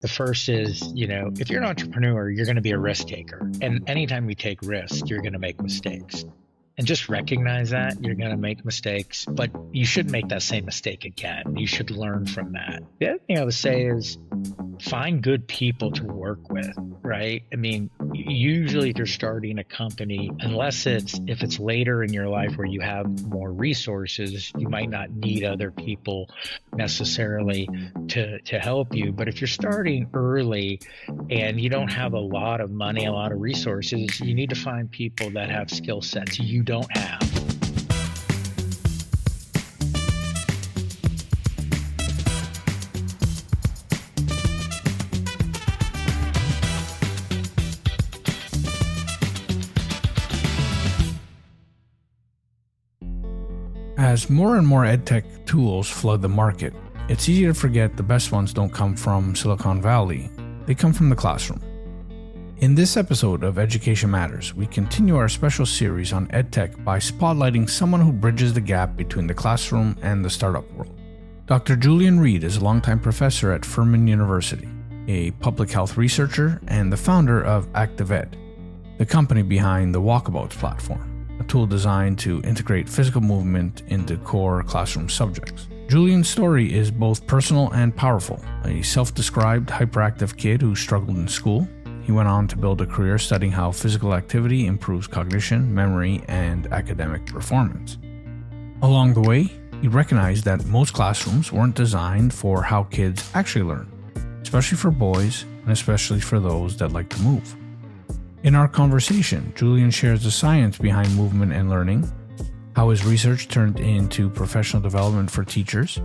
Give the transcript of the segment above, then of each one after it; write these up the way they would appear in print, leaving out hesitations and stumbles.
The first is, if you're an entrepreneur, you're going to be a risk taker. And anytime you take risks, you're going to make mistakes. And just recognize that you're going to make mistakes, but you shouldn't make that same mistake again. You should learn from that. The other thing I would say is find good people to work with, right? I mean, usually if you're starting a company, unless if it's later in your life where you have more resources, you might not need other people necessarily to help you. But if you're starting early and you don't have a lot of money, a lot of resources, you need to find people that have skill sets you don't have. As more and more EdTech tools flood the market, it's easy to forget the best ones don't come from Silicon Valley, they come from the classroom. In this episode of Education Matters, we continue our special series on EdTech by spotlighting someone who bridges the gap between the classroom and the startup world. Dr. Julian Reed is a longtime professor at Furman University, a public health researcher, and the founder of ActiveEd, the company behind the Walkabouts platform, a tool designed to integrate physical movement into core classroom subjects. Julian's story is both personal and powerful. A self-described hyperactive kid who struggled in school, he went on to build a career studying how physical activity improves cognition, memory, and academic performance. Along the way, he recognized that most classrooms weren't designed for how kids actually learn, especially for boys and especially for those that like to move. In our conversation, Julian shares the science behind movement and learning, how his research turned into professional development for teachers,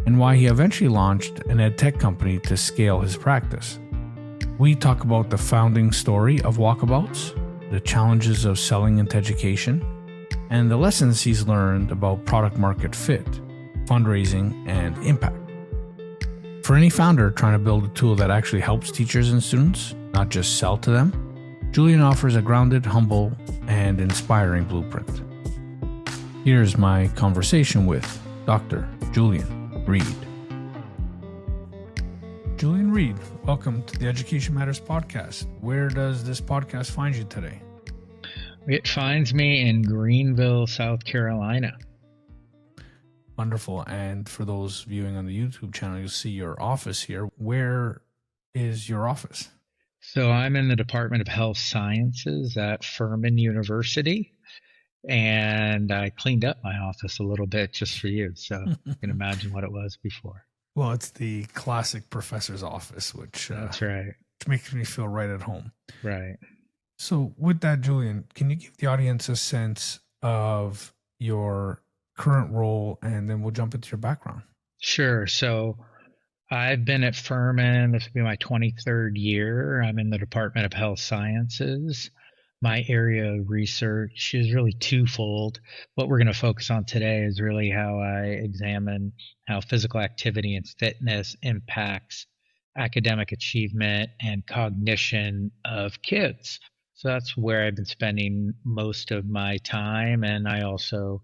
and why he eventually launched an EdTech company to scale his practice. We talk about the founding story of Walkabouts, the challenges of selling into education, and the lessons he's learned about product market fit, fundraising, and impact. For any founder trying to build a tool that actually helps teachers and students, not just sell to them, Julian offers a grounded, humble, and inspiring blueprint. Here's my conversation with Dr. Julian Reed. Julian Reed, welcome to the Education Matters podcast. Where does this podcast find you today? It finds me in Greenville, South Carolina. Wonderful. And for those viewing on the YouTube channel, you'll see your office here. Where is your office? So I'm in the Department of Health Sciences at Furman University, and I cleaned up my office a little bit just for you, so you can imagine what it was before. Well, it's the classic professor's office, which that's right. Which makes me feel right at home. Right. So with that, Julian, can you give the audience a sense of your current role, and then we'll jump into your background? Sure. So I've been at Furman. This will be my 23rd year. I'm in the Department of Health Sciences. My area of research is really twofold. What we're going to focus on today is really how I examine how physical activity and fitness impacts academic achievement and cognition of kids. So that's where I've been spending most of my time. And I also,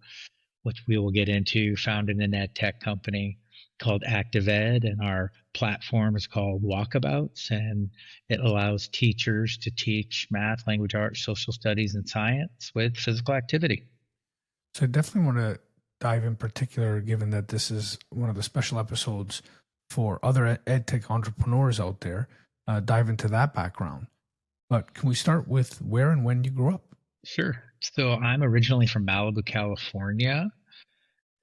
which we will get into, founded an EdTech company called ActiveEd, and our platform is called Walkabouts, and it allows teachers to teach math, language arts, social studies, and science with physical activity. So I definitely want to dive in particular, given that this is one of the special episodes for other EdTech entrepreneurs out there, dive into that background. But can we start with where and when you grew up? Sure. So I'm originally from Malibu, California.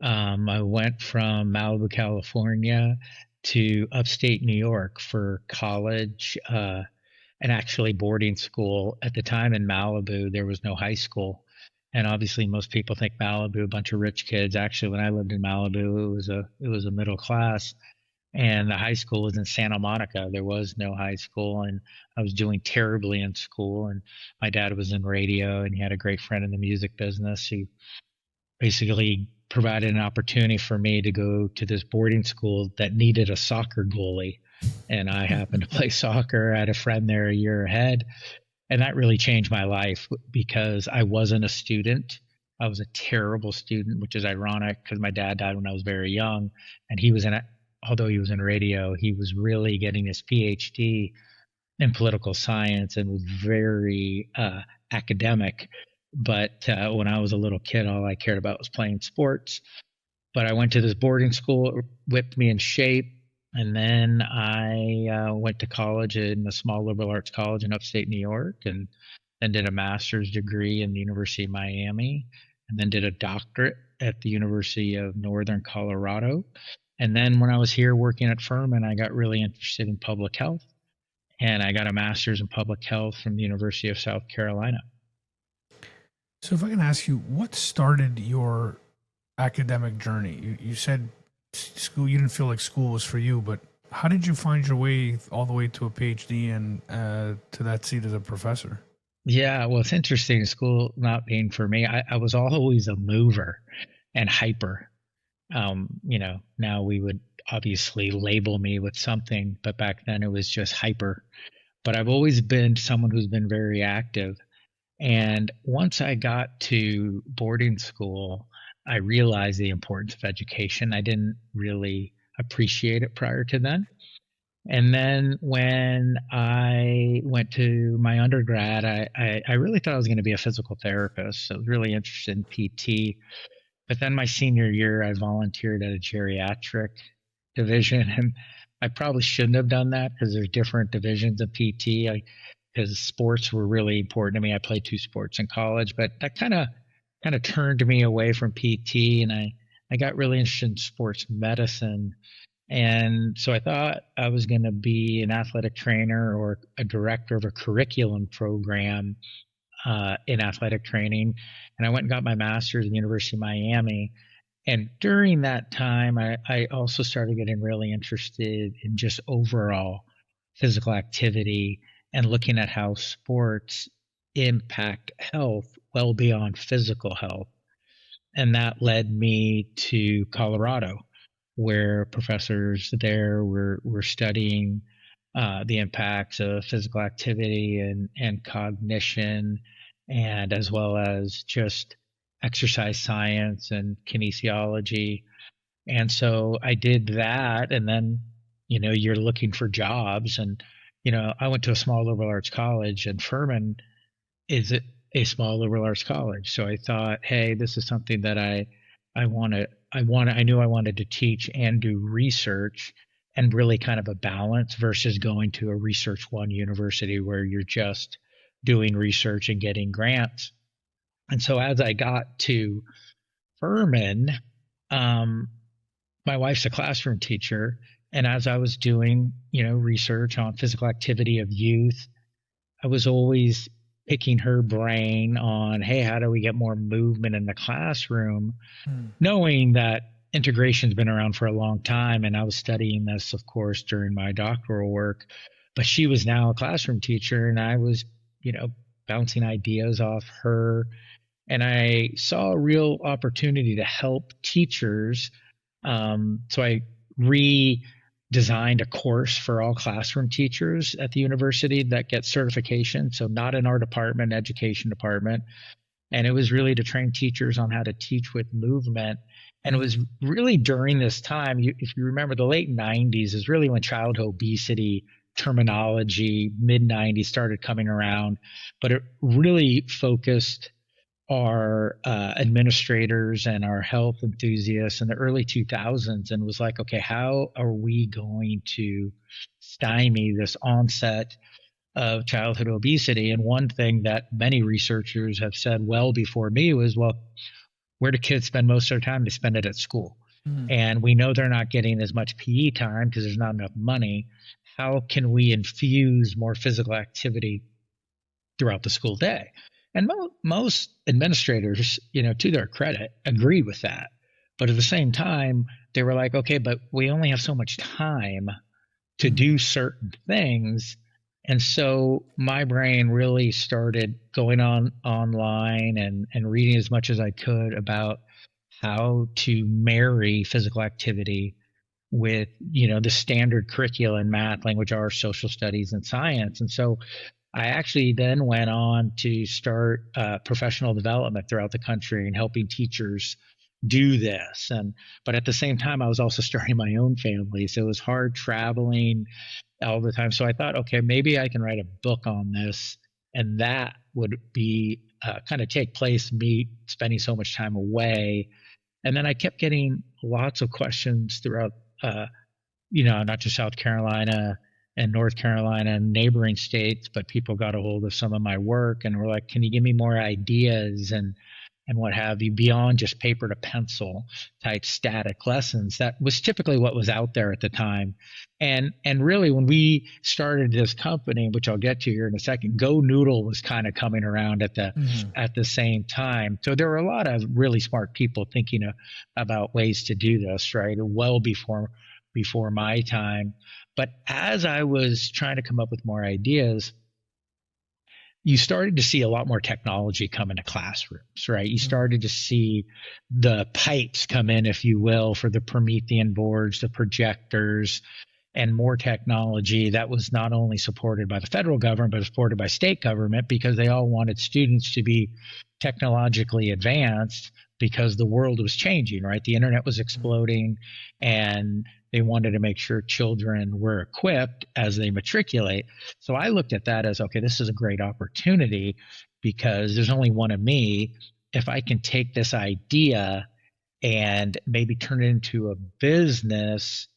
I went from Malibu, California to upstate New York for college and actually boarding school. At the time in Malibu, there was no high school. And obviously most people think Malibu, a bunch of rich kids. Actually, when I lived in Malibu, it was a middle class. And the high school was in Santa Monica. There was no high school, and I was doing terribly in school. And my dad was in radio, and he had a great friend in the music business who basically provided an opportunity for me to go to this boarding school that needed a soccer goalie. And I happened to play soccer. I had a friend there a year ahead. And that really changed my life because I wasn't a student. I was a terrible student, which is ironic because my dad died when I was very young, and he was in although he was in radio, he was really getting his PhD in political science and was very academic. But when I was a little kid, all I cared about was playing sports. But I went to this boarding school, it whipped me in shape. And then I went to college in a small liberal arts college in upstate New York, and then did a master's degree in the University of Miami, and then did a doctorate at the University of Northern Colorado. And then when I was here working at Furman, I got really interested in public health, and I got a master's in public health from the University of South Carolina. So if I can ask you, what started your academic journey? You said school, you didn't feel like school was for you, but how did you find your way all the way to a PhD and to that seat as a professor? Yeah, well, it's interesting, school not being for me. I was always a mover and hyper. Now we would obviously label me with something, but back then it was just hyper. But I've always been someone who's been very active. And once I got to boarding school, I realized the importance of education. I didn't really appreciate it prior to then. And then when I went to my undergrad, I really thought I was going to be a physical therapist. So I was really interested in PT. But then my senior year, I volunteered at a geriatric division. And I probably shouldn't have done that because there's different divisions of PT. Because sports were really important to me. I played 2 sports in college, but that kind of turned me away from PT, and I got really interested in sports medicine. And so I thought I was going to be an athletic trainer or a director of a curriculum program in athletic training. And I went and got my master's in the University of Miami. And during that time, I also started getting really interested in just overall physical activity and looking at how sports impact health well beyond physical health. And that led me to Colorado, where professors there were studying the impacts of physical activity and cognition, and as well as just exercise science and kinesiology. And so I did that, and then you're looking for jobs, and I went to a small liberal arts college, and Furman is a small liberal arts college. So I thought, hey, this is something that I knew I wanted to teach and do research, and really kind of a balance versus going to a research one university where you're just doing research and getting grants. And so as I got to Furman, my wife's a classroom teacher. And as I was doing, research on physical activity of youth, I was always picking her brain on, hey, how do we get more movement in the classroom? Knowing that integration's been around for a long time. And I was studying this, of course, during my doctoral work, but she was now a classroom teacher, and I was, bouncing ideas off her. And I saw a real opportunity to help teachers. So I redesigned a course for all classroom teachers at the university that gets certification. So not in our department, education department. And it was really to train teachers on how to teach with movement. And it was really during this time, if you remember, the late 90s is really when childhood obesity terminology, mid 90s, started coming around. But it really focused our administrators and our health enthusiasts in the early 2000s, and was like, okay, how are we going to stymie this onset of childhood obesity? And one thing that many researchers have said well before me was, well, where do kids spend most of their time? They spend it at school. And we know they're not getting as much PE time because there's not enough money. How can we infuse more physical activity throughout the school day? And most administrators, to their credit, agree with that. But at the same time, they were like, okay, but we only have so much time to do certain things. And so my brain really started going online and reading as much as I could about how to marry physical activity with, the standard curricula in math, language arts, social studies, and science. And so I actually then went on to start professional development throughout the country and helping teachers do this. But at the same time, I was also starting my own family. So it was hard traveling all the time. So I thought, okay, maybe I can write a book on this. And that would be kind of take place, me spending so much time away. And then I kept getting lots of questions throughout, not just South Carolina and North Carolina and neighboring states, but people got a hold of some of my work and were like, can you give me more ideas and what have you, beyond just paper to pencil type static lessons? That was typically what was out there at the time. And really, when we started this company, which I'll get to here in a second, Go Noodle was kind of coming around at the same time. So there were a lot of really smart people thinking about ways to do this, right? Well before my time. But as I was trying to come up with more ideas, you started to see a lot more technology come into classrooms, right? You started to see the pipes come in, if you will, for the Promethean boards, the projectors, and more technology that was not only supported by the federal government, but supported by state government, because they all wanted students to be technologically advanced because the world was changing, right? The internet was exploding, and they wanted to make sure children were equipped as they matriculate. So I looked at that as, okay, this is a great opportunity because there's only one of me. If I can take this idea and maybe turn it into a business,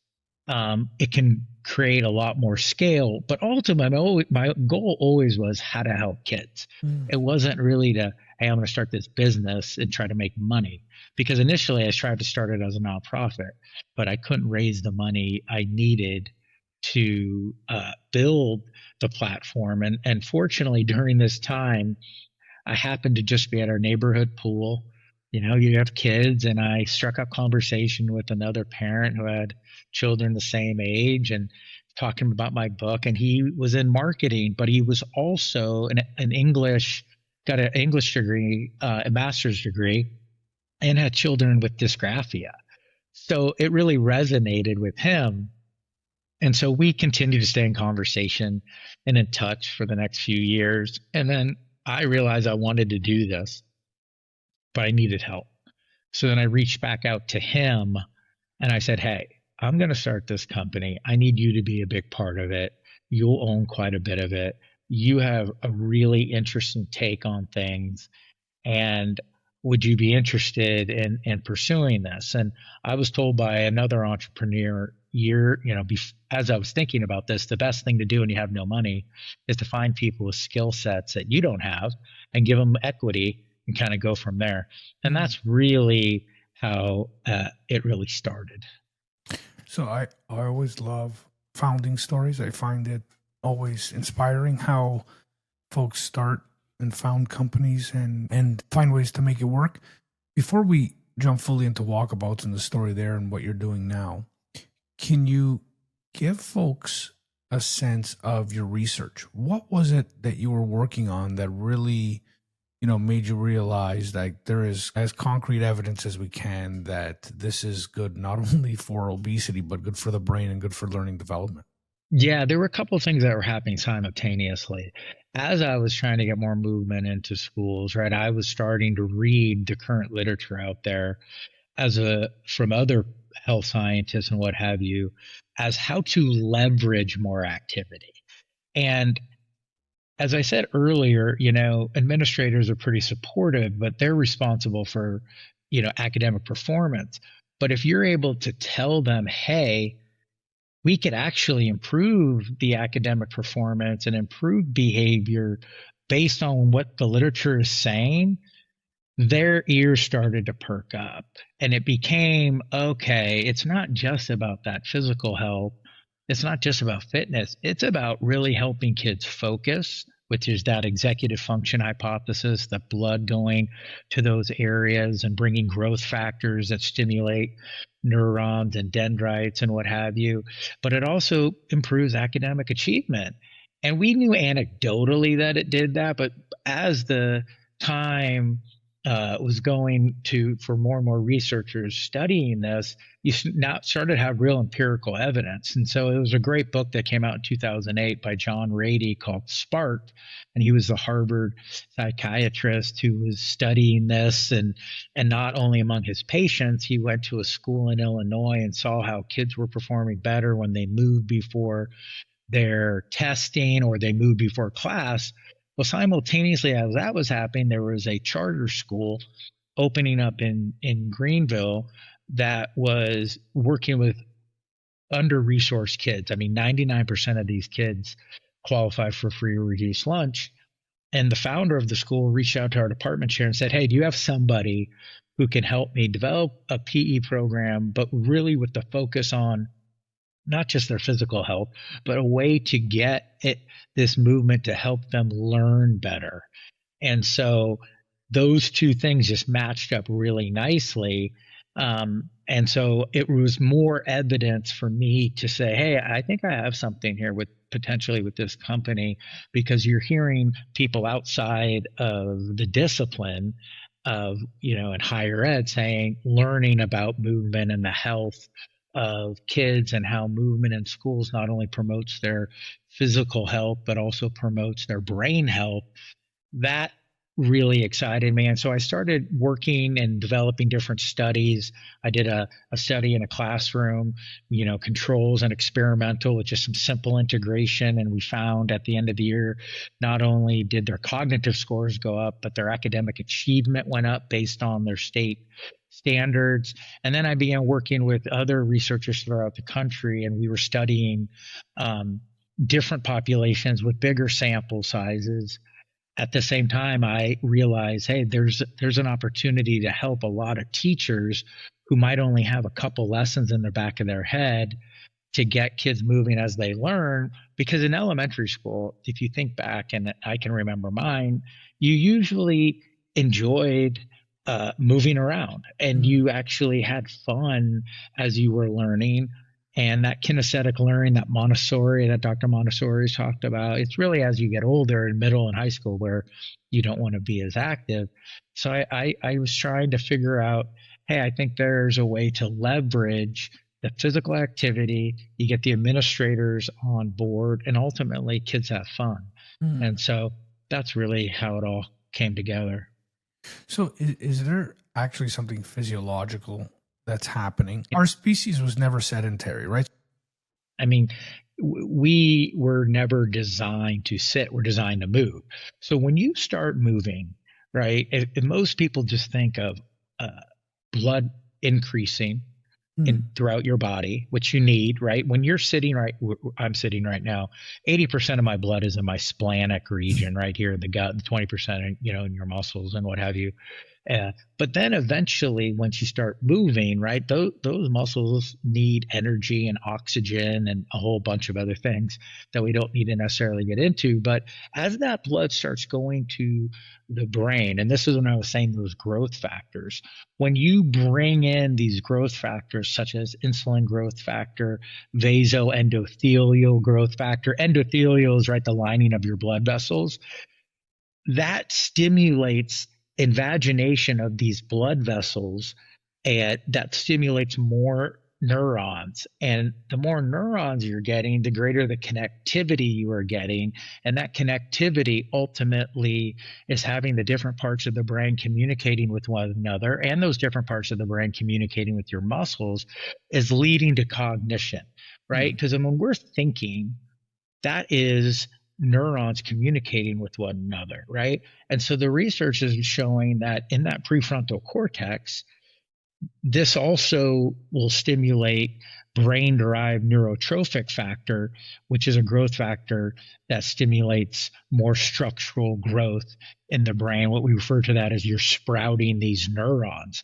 it can create a lot more scale. But ultimately, my goal always was how to help kids. It wasn't really to, hey, I'm going to start this business and try to make money. Because initially I tried to start it as a nonprofit, but I couldn't raise the money I needed to build the platform. And fortunately, during this time, I happened to just be at our neighborhood pool. You have kids, and I struck up conversation with another parent who had children the same age and talking about my book. And he was in marketing, but he was also an English, got an English degree, a master's degree, and had children with dysgraphia. So it really resonated with him. And so we continued to stay in conversation and in touch for the next few years. And then I realized I wanted to do this, but I needed help. So then I reached back out to him and I said, hey, I'm going to start this company. I need you to be a big part of it. You'll own quite a bit of it. You have a really interesting take on things. And would you be interested in pursuing this? And I was told by another entrepreneur as I was thinking about this, the best thing to do when you have no money is to find people with skill sets that you don't have and give them equity and kind of go from there. And that's really how it really started. So I always love founding stories. I find it always inspiring how folks start and found companies and find ways to make it work. Before we jump fully into Walkabouts and the story there and what you're doing now, can you give folks a sense of your research? What was it that you were working on that really, made you realize that there is as concrete evidence as we can that this is good not only for obesity, but good for the brain and good for learning development? Yeah, there were a couple of things that were happening simultaneously. As I was trying to get more movement into schools, right, I was starting to read the current literature out there from other health scientists and what have you, as how to leverage more activity. And as I said earlier, administrators are pretty supportive, but they're responsible for, academic performance. But if you're able to tell them, hey, we could actually improve the academic performance and improve behavior based on what the literature is saying, their ears started to perk up. And it became, okay, it's not just about that physical health. It's not just about fitness. It's about really helping kids focus, which is that executive function hypothesis, the blood going to those areas and bringing growth factors that stimulate neurons and dendrites and what have you. But it also improves academic achievement. And we knew anecdotally that it did that, but as the time was going to, for more and more researchers studying this, you now started to have real empirical evidence. And so it was a great book that came out in 2008 by John Rady called Spark. And he was the Harvard psychiatrist who was studying this. And not only among his patients, he went to a school in Illinois and saw how kids were performing better when they moved before their testing or they moved before class. Well, simultaneously as that was happening, there was a charter school opening up in Greenville that was working with under-resourced kids. I mean, 99% of these kids qualify for free or reduced lunch. And the founder of the school reached out to our department chair and said, hey, do you have somebody who can help me develop a PE program, but really with the focus on not just their physical health, but a way to get this movement to help them learn better. And so those two things just matched up really nicely. And so it was more evidence for me to say, hey, I think I have something here with potentially with this company, because you're hearing people outside of the discipline of, in higher ed saying, learning about movement and the health of kids and how movement in schools not only promotes their physical health, but also promotes their brain health. That really excited me. And so I started working and developing different studies. I did a study in a classroom, controls and experimental with just some simple integration. And we found at the end of the year, not only did their cognitive scores go up, but their academic achievement went up based on their state standards. And then I began working with other researchers throughout the country, and we were studying different populations with bigger sample sizes. At the same time, I realized, hey, there's an opportunity to help a lot of teachers who might only have a couple lessons in the back of their head to get kids moving as they learn. Because in elementary school, if you think back, and I can remember mine, you usually enjoyed moving around, and you actually had fun as you were learning. And that kinesthetic learning, that Dr. Montessori talked about, it's really as you get older in middle and high school where you don't want to be as active. So I was trying to figure out, hey, I think there's a way to leverage the physical activity. You get the administrators on board, and ultimately kids have fun. And so that's really how it all came together. So is there actually something physiological that's happening? Our species was never sedentary, right? I mean, we were never designed to sit. We're designed to move. So when you start moving, right, if most people just think of blood increasing throughout your body, which you need, right? When you're sitting I'm sitting right now, 80% of my blood is in my splenic region right here in the gut, and 20%, in your muscles and what have you. But then eventually, once you start moving, right, those muscles need energy and oxygen and a whole bunch of other things that we don't need to necessarily get into. But as that blood starts going to the brain, and this is when I was saying those growth factors, when you bring in these growth factors such as insulin growth factor, vasoendothelial growth factor, endothelial is right the lining of your blood vessels, that stimulates invagination of these blood vessels, and that stimulates more neurons. And the more neurons you're getting, the greater the connectivity you are getting. And that connectivity ultimately is having the different parts of the brain communicating with one another, and those different parts of the brain communicating with your muscles is leading to cognition, right? Because when we're thinking, that is neurons communicating with one another, right? And so the research is showing that in that prefrontal cortex, this also will stimulate brain-derived neurotrophic factor, which is a growth factor that stimulates more structural growth in the brain. What we refer to that as you're sprouting these neurons.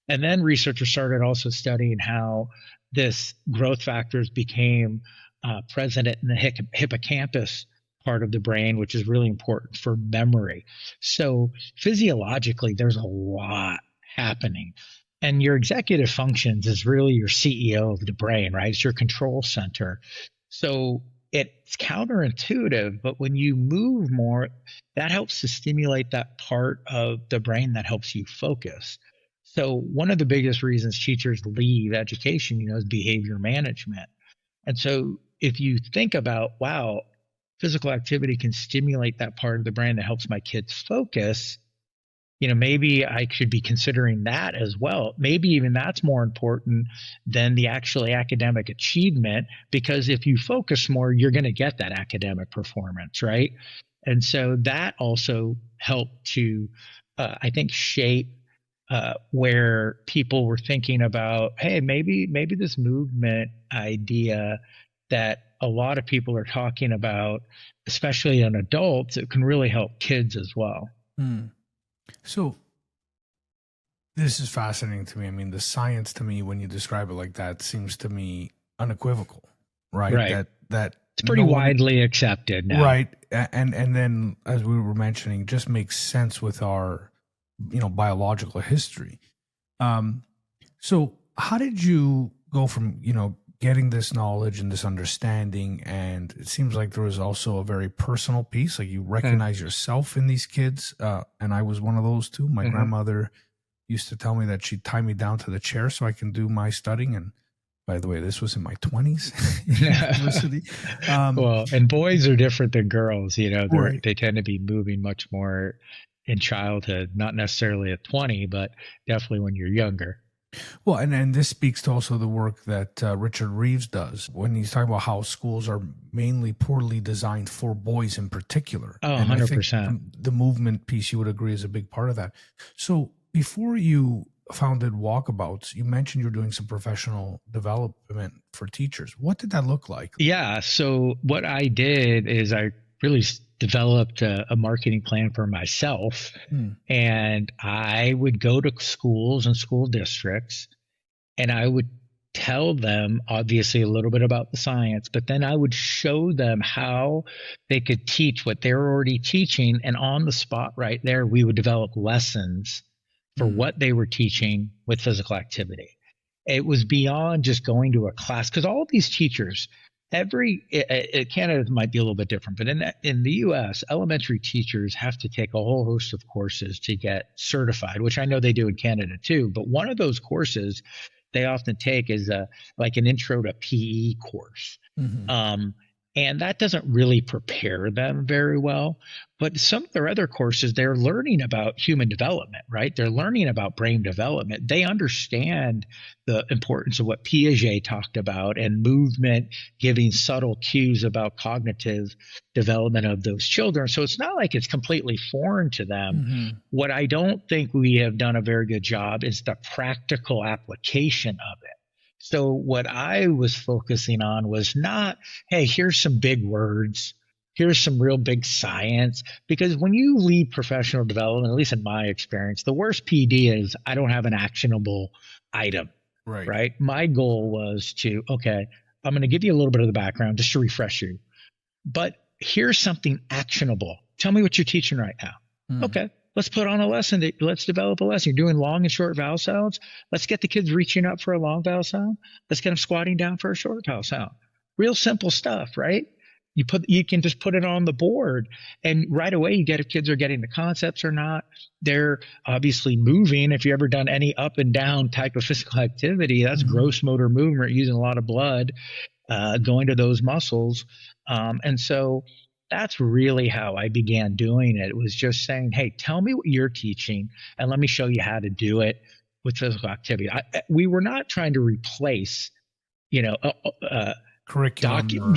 And then researchers started also studying how this growth factors became present in the hippocampus part of the brain, which is really important for memory. So physiologically, there's a lot happening. And your executive functions is really your CEO of the brain, right? It's your control center. So it's counterintuitive, but when you move more, that helps to stimulate that part of the brain that helps you focus. So one of the biggest reasons teachers leave education, is behavior management. And so if you think about, wow, physical activity can stimulate that part of the brain that helps my kids focus, maybe I should be considering that as well. Maybe even that's more important than the actually academic achievement, because if you focus more, you're going to get that academic performance, right? And so that also helped to, I think, shape where people were thinking about, hey, maybe this movement idea that a lot of people are talking about, especially in adults, it can really help kids as well. So this is fascinating to me. I mean, the science to me, when you describe it like that, seems to me unequivocal, right? Right. That it's pretty widely accepted now. Right. And then, as we were mentioning, just makes sense with our, biological history. So how did you go from, getting this knowledge and this understanding, and it seems like there was also a very personal piece, like you recognize yourself in these kids, and I was one of those too. My grandmother used to tell me that she'd tie me down to the chair so I can do my studying, and by the way, this was in my 20s university. Well, and boys are different than girls, Right. They tend to be moving much more in childhood, not necessarily at 20, but definitely when you're younger. Well, and this speaks to also the work that Richard Reeves does when he's talking about how schools are mainly poorly designed for boys in particular. Oh, and 100%. I think the movement piece, you would agree, is a big part of that. So before you founded Walkabouts, you mentioned you were doing some professional development for teachers. What did that look like? Yeah. So what I did is I really developed a marketing plan for myself. And I would go to schools and school districts, and I would tell them, obviously, a little bit about the science, but then I would show them how they could teach what they're already teaching. And on the spot right there, we would develop lessons for what they were teaching with physical activity. It was beyond just going to a class, because all of these teachers, Canada might be a little bit different, but in the U.S., elementary teachers have to take a whole host of courses to get certified, which I know they do in Canada too. But one of those courses they often take is like an intro to PE course. And that doesn't really prepare them very well. But some of their other courses, they're learning about human development, right? They're learning about brain development. They understand the importance of what Piaget talked about and movement, giving subtle cues about cognitive development of those children. So it's not like it's completely foreign to them. What I don't think we have done a very good job is the practical application of it. So what I was focusing on was not, hey, here's some big words, here's some real big science. Because when you leave professional development, at least in my experience, the worst PD is I don't have an actionable item, right? My goal was to, okay, I'm going to give you a little bit of the background just to refresh you. But here's something actionable. Tell me what you're teaching right now. Okay. Let's put on a lesson. Let's develop a lesson. You're doing long and short vowel sounds. Let's get the kids reaching up for a long vowel sound. Let's get them squatting down for a short vowel sound. Real simple stuff, right? You can just put it on the board, and right away you get if kids are getting the concepts or not. They're obviously moving. If you've ever done any up and down type of physical activity, that's gross motor movement, using a lot of blood going to those muscles. And so that's really how I began doing it. It was just saying, hey, tell me what you're teaching and let me show you how to do it with physical activity. We were not trying to replace, curriculum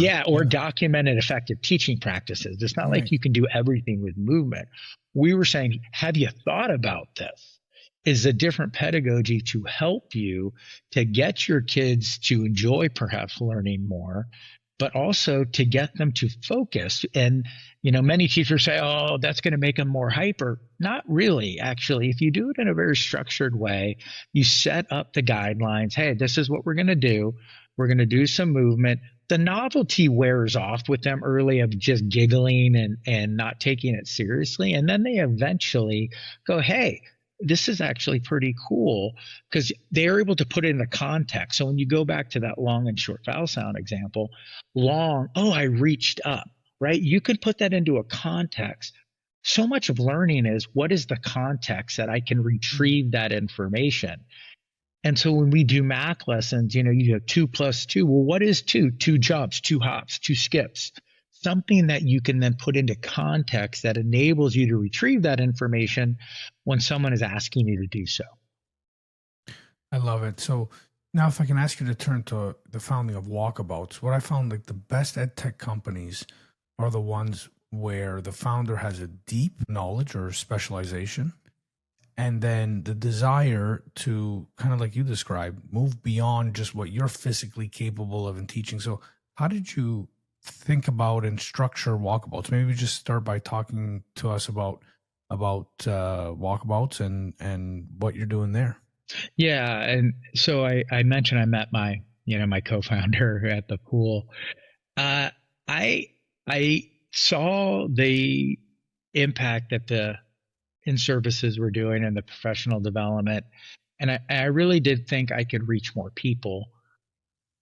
documented effective teaching practices. It's not like you can do everything with movement. We were saying, have you thought about this? Is a different pedagogy to help you to get your kids to enjoy perhaps learning more, but also to get them to focus. And, many teachers say, oh, that's going to make them more hyper. Not really, actually. If you do it in a very structured way, you set up the guidelines. Hey, this is what we're going to do. We're going to do some movement. The novelty wears off with them early of just giggling and not taking it seriously. And then they eventually go, hey, this is actually pretty cool because they're able to put it in the context. So when you go back to that long and short vowel sound example, long, oh, I reached up, right? You can put that into a context. So much of learning is what is the context that I can retrieve that information. And so when we do math lessons, you have 2 plus 2. Well, what is 2? 2 jumps, 2 hops, 2 skips. Something that you can then put into context that enables you to retrieve that information when someone is asking you to do so. I love it. So now if I can ask you to turn to the founding of Walkabouts, what I found like the best EdTech companies are the ones where the founder has a deep knowledge or specialization, and then the desire to, kind of like you described, move beyond just what you're physically capable of in teaching. So how did you think about and structure Walkabouts? Maybe just start by talking to us about Walkabouts and what you're doing there. Yeah, and so I mentioned I met my co-founder at the pool. I saw the impact that the in-services were doing and the professional development, and I really did think I could reach more people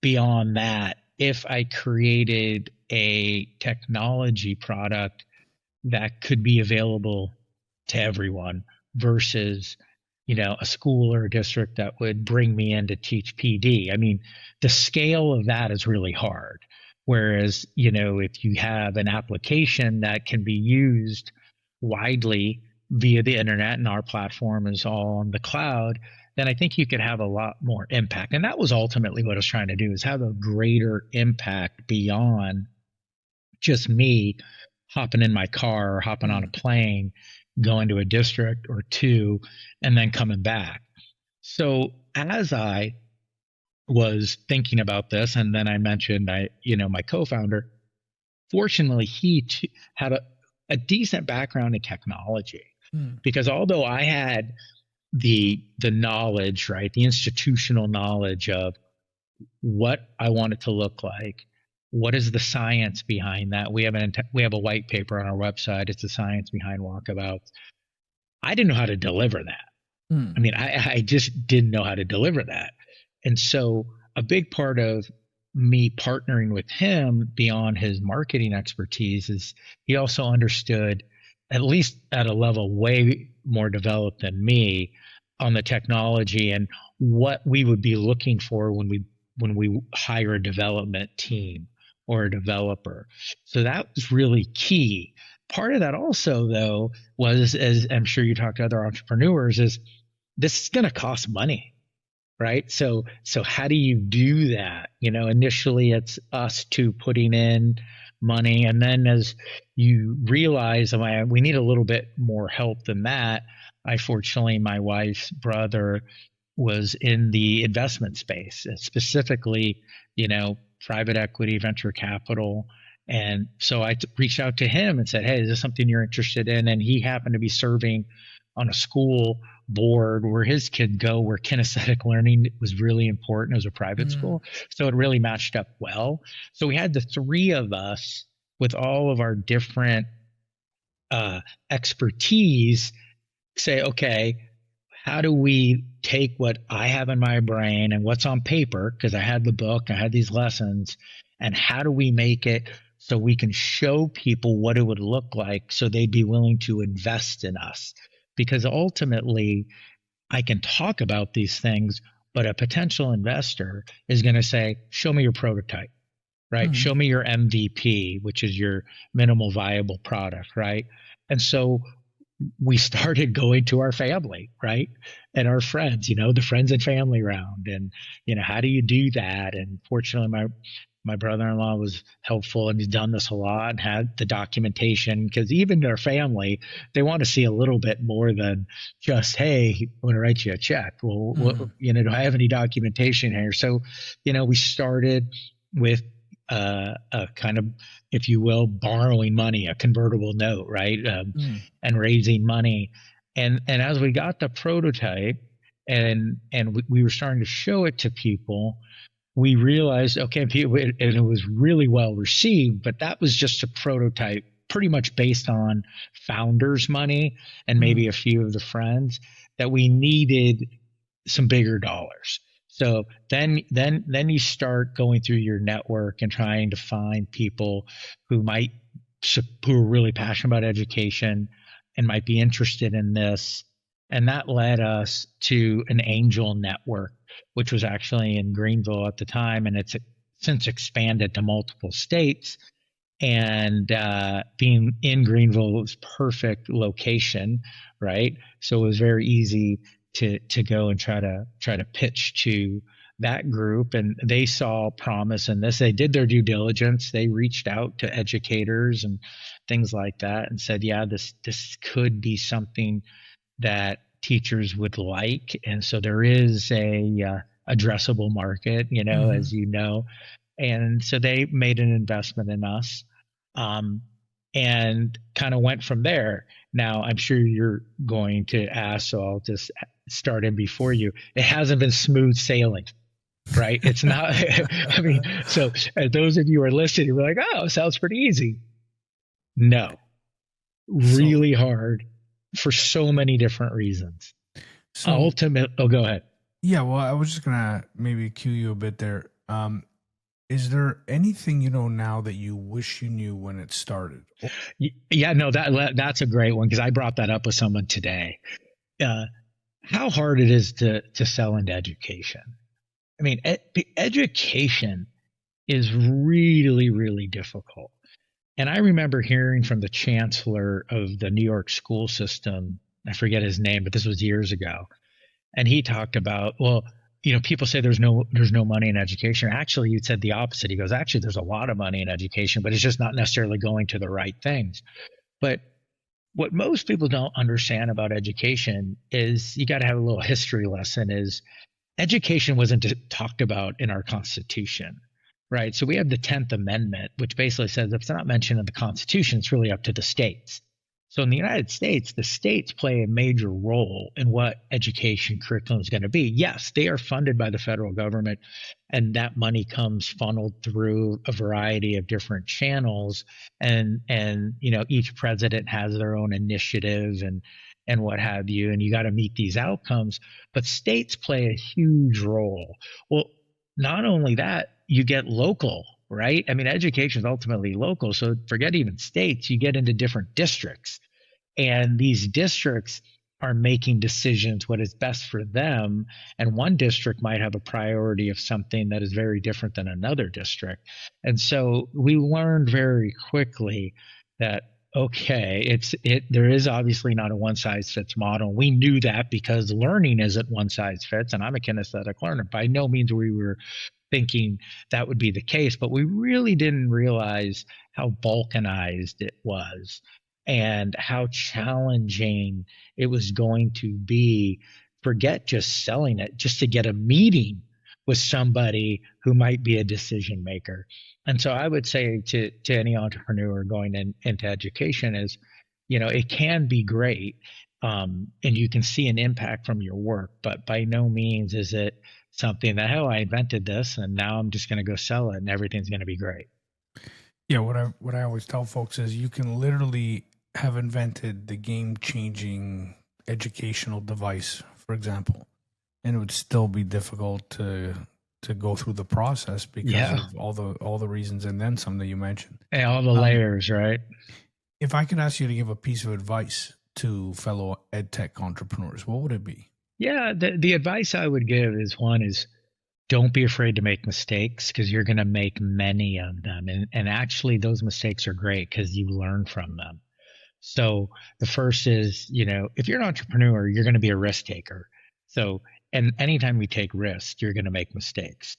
beyond that if I created a technology product that could be available to everyone versus a school or a district that would bring me in to teach PD. I mean, the scale of that is really hard. Whereas, if you have an application that can be used widely via the internet, and our platform is all on the cloud, then I think you could have a lot more impact. And that was ultimately what I was trying to do, is have a greater impact beyond just me hopping in my car or hopping on a plane, going to a district or two, and then coming back. So as I was thinking about this, and then I mentioned my co-founder, fortunately, he had a decent background in technology. Because although I had the knowledge, right, the institutional knowledge of what I want it to look like, what is the science behind that? We have a white paper on our website. It's the science behind Walkabouts. I didn't know how to deliver that. I mean, I just didn't know how to deliver that. And so a big part of me partnering with him beyond his marketing expertise is he also understood, at least at a level way more developed than me, on the technology and what we would be looking for when we hire a development team or a developer. So that was really key. Part of that also, though, was, as I'm sure you talk to other entrepreneurs, is this is going to cost money, right? So how do you do that? Initially it's us two putting in money, and then as you realize we need a little bit more help than that. Fortunately, my wife's brother was in the investment space, specifically, private equity, venture capital. And so I reached out to him and said, hey, is this something you're interested in? And he happened to be serving on a school board where his kid go, where kinesthetic learning was really important. It was a private school. So it really matched up well. So we had the three of us with all of our different expertise say, okay, how do we take what I have in my brain and what's on paper, because I had the book, I had these lessons, and how do we make it so we can show people what it would look like so they'd be willing to invest in us? Because ultimately, I can talk about these things, but a potential investor is going to say, show me your prototype, right? Show me your MVP, which is your minimal viable product, right? And so we started going to our family, right? And our friends, the friends and family round. And, how do you do that? And fortunately, my brother-in-law was helpful, and he's done this a lot and had the documentation, because even their family, they want to see a little bit more than just, hey, I want to write you a check. Well, do I have any documentation here? So, we started with a kind of, if you will, borrowing money, a convertible note, right? And raising money. And as we got the prototype and we were starting to show it to people, we realized, okay, and it was really well received, but that was just a prototype, pretty much based on founders' money and maybe a few of the friends, that we needed some bigger dollars. So then you start going through your network and trying to find people who might who are really passionate about education and might be interested in this. And that led us to an angel network, which was actually in Greenville at the time, and it's since expanded to multiple states. And being in Greenville was perfect location, right? So it was very easy to go and try to pitch to that group, and they saw promise in this. They did their due diligence. They reached out to educators and things like that, and said, "Yeah, this could be something that teachers would like." And so there is a addressable market, as you know, and so they made an investment in us, and kind of went from there. Now, I'm sure you're going to ask, so I'll just start in before you. It hasn't been smooth sailing, right? It's not. I mean, so those of you who are listening, you're like, "Oh, sounds pretty easy." No, really hard for so many different reasons. Oh, go ahead. Yeah, well, I was just gonna maybe cue you a bit there. Is there anything you know now that you wish you knew when it started? Yeah, no, that's a great one, because I brought that up with someone today. How hard it is to sell into education. I mean, education is really, really difficult. And I remember hearing from the chancellor of the New York school system, I forget his name, but this was years ago. And he talked about, well, people say there's no money in education. Actually, you said the opposite. He goes, actually, there's a lot of money in education, but it's just not necessarily going to the right things. But what most people don't understand about education is, you got to have a little history lesson, is education wasn't talked about in our Constitution, right? So we have the 10th Amendment, which basically says if it's not mentioned in the Constitution, it's really up to the states. So in the United States, the states play a major role in what education curriculum is going to be. Yes, they are funded by the federal government, and that money comes funneled through a variety of different channels. And each president has their own initiative and what have you, and you got to meet these outcomes. But states play a huge role. Well, not only that, you get local, right? I mean, education is ultimately local. So forget even states, you get into different districts. And these districts are making decisions what is best for them. And one district might have a priority of something that is very different than another district. And so we learned very quickly that, okay, there is obviously not a one size fits model. We knew that because learning isn't one size fits. And I'm a kinesthetic learner. By no means we were thinking that would be the case, but we really didn't realize how balkanized it was and how challenging it was going to be. Forget just selling it, just to get a meeting with somebody who might be a decision maker. And so I would say to any entrepreneur going into education is, it can be great, and you can see an impact from your work, but by no means is it something that, I invented this and now I'm just going to go sell it and everything's going to be great. Yeah, what I always tell folks is you can literally have invented the game-changing educational device, for example, and it would still be difficult to go through the process because of all the reasons and then some that you mentioned. And all the layers, right? If I could ask you to give a piece of advice to fellow EdTech entrepreneurs, what would it be? Yeah, the advice I would give is, one is, don't be afraid to make mistakes, because you're going to make many of them. And actually those mistakes are great because you learn from them. So the first is, if you're an entrepreneur, you're going to be a risk taker. So, and anytime we take risks, you're going to make mistakes,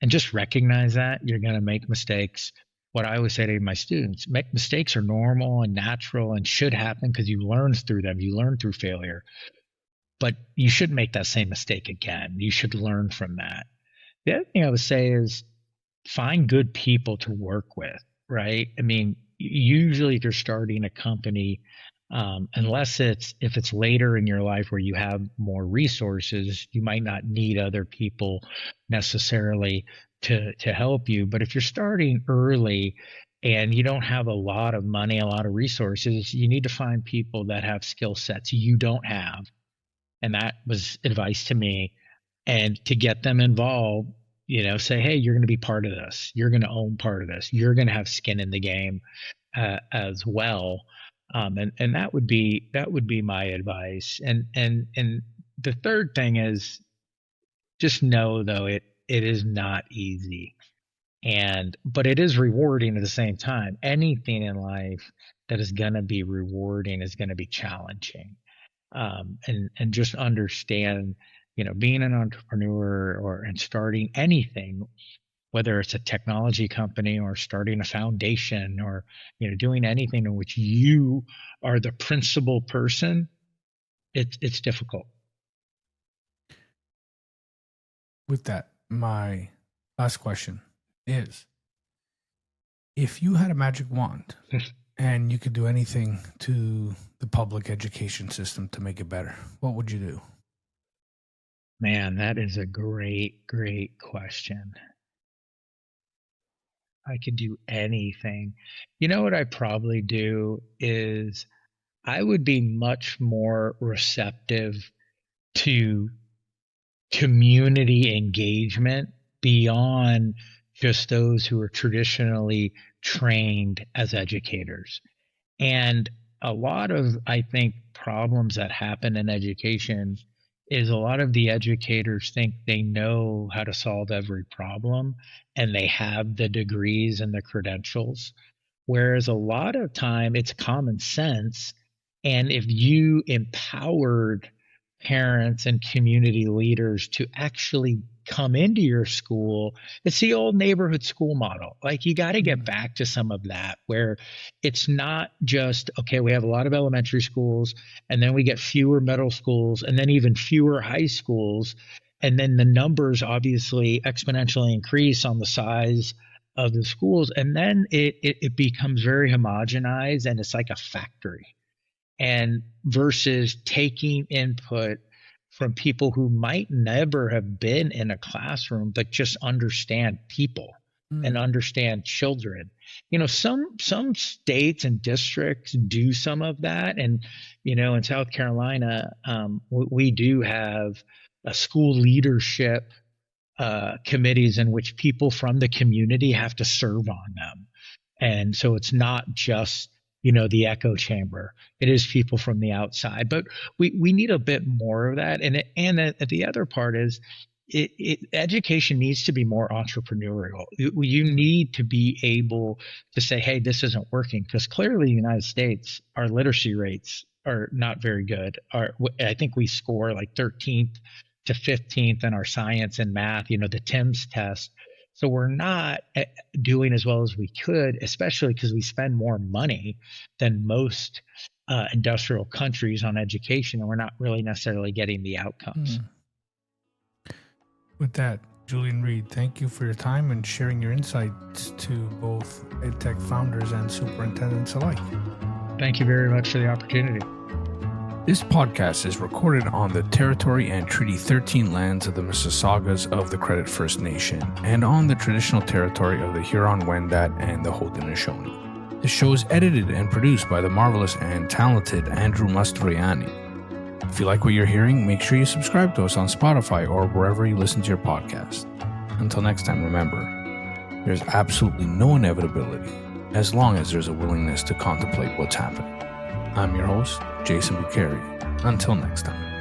and just recognize that you're going to make mistakes. What I always say to my students, mistakes are normal and natural and should happen because you learn through them. You learn through failure, but you shouldn't make that same mistake again. You should learn from that. The other thing I would say is find good people to work with, right? I mean, usually if you're starting a company, unless if it's later in your life where you have more resources, you might not need other people necessarily to help you. But if you're starting early and you don't have a lot of money, a lot of resources, you need to find people that have skill sets you don't have, And that was advice to me. And to get them involved, say, hey, you're going to be part of this. You're going to own part of this. You're going to have skin in the game as well. And that would be my advice. And the third thing is just know, though, it is not easy. But it is rewarding at the same time. Anything in life that is going to be rewarding is going to be challenging. And just understand, being an entrepreneur and starting anything, whether it's a technology company or starting a foundation or, doing anything in which you are the principal person, it's difficult. With that, my last question is, if you had a magic wand and you could do anything to the public education system to make it better, what would you do? Man, that is a great, great question. I could do anything. What I'd probably do is I would be much more receptive to community engagement beyond just those who are traditionally trained as educators. And a lot of, I think, problems that happen in education is a lot of the educators think they know how to solve every problem and they have the degrees and the credentials, whereas a lot of time it's common sense. And if you empowered parents and community leaders to actually come into your school, it's the old neighborhood school model. Like, you got to get back to some of that, where it's not just, okay, we have a lot of elementary schools and then we get fewer middle schools and then even fewer high schools. And then the numbers obviously exponentially increase on the size of the schools. And then it becomes very homogenized and it's like a factory. And versus taking input from people who might never have been in a classroom, but just understand people and understand children. Some states and districts do some of that. And, in South Carolina, we do have a school leadership committees in which people from the community have to serve on them. And so it's not just the echo chamber. It is people from the outside, but we need a bit more of that. And the other part is education needs to be more entrepreneurial. You need to be able to say, hey, this isn't working, because clearly in the United States, our literacy rates are not very good. I think we score like 13th to 15th in our science and math, the TIMSS test. So we're not doing as well as we could, especially because we spend more money than most industrial countries on education, and we're not really necessarily getting the outcomes. With that, Julian Reed, thank you for your time and sharing your insights to both Edtech founders and superintendents alike. Thank you very much for the opportunity. This podcast is recorded on the territory and Treaty 13 lands of the Mississaugas of the Credit First Nation and on the traditional territory of the Huron-Wendat and the Haudenosaunee. The show is edited and produced by the marvelous and talented Andrew Mastroianni. If you like what you're hearing, make sure you subscribe to us on Spotify or wherever you listen to your podcast. Until next time, remember, there's absolutely no inevitability as long as there's a willingness to contemplate what's happening. I'm your host, Jason Buccheri. Until next time.